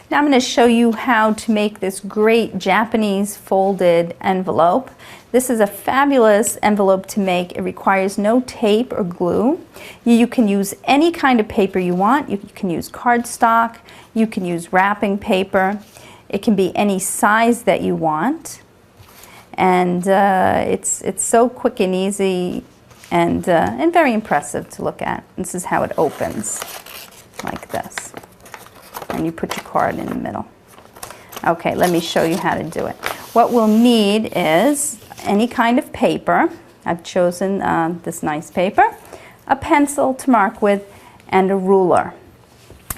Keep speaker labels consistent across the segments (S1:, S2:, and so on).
S1: Now I'm going to show you how to make this great Japanese folded envelope. This is a fabulous envelope to make. It requires no tape or glue. You can use any kind of paper you want. You can use cardstock. You can use wrapping paper. It can be any size that you want. And it's so quick and easy and very impressive to look at. This is how it opens, like this. And you put your card in the middle. Okay, let me show you how to do it. What we'll need is any kind of paper. I've chosen this nice paper, a pencil to mark with, and a ruler.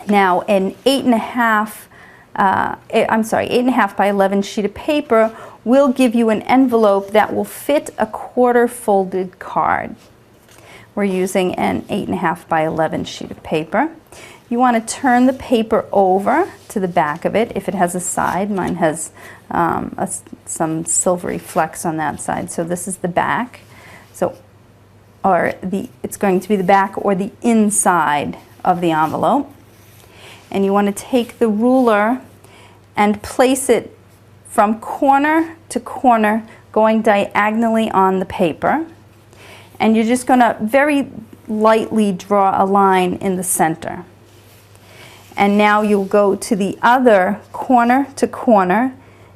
S1: Now, an 8.5 by 11 sheet of paper will give you an envelope that will fit a quarter folded card. We're using an 8.5 by 11 sheet of paper. You want to turn the paper over to the back of it if it has a side. Mine has some silvery flecks on that side, so this is the back. It's going to be the back or the inside of the envelope. And you want to take the ruler and place it from corner to corner, going diagonally on the paper. And you're just going to very lightly draw a line in the center. And now you'll go to the other corner to corner.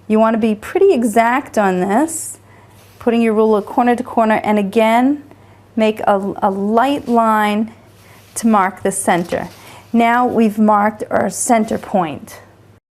S1: You want to be pretty exact on this, putting your ruler corner to corner, and again, make a light line to mark the center. Now we've marked our center point.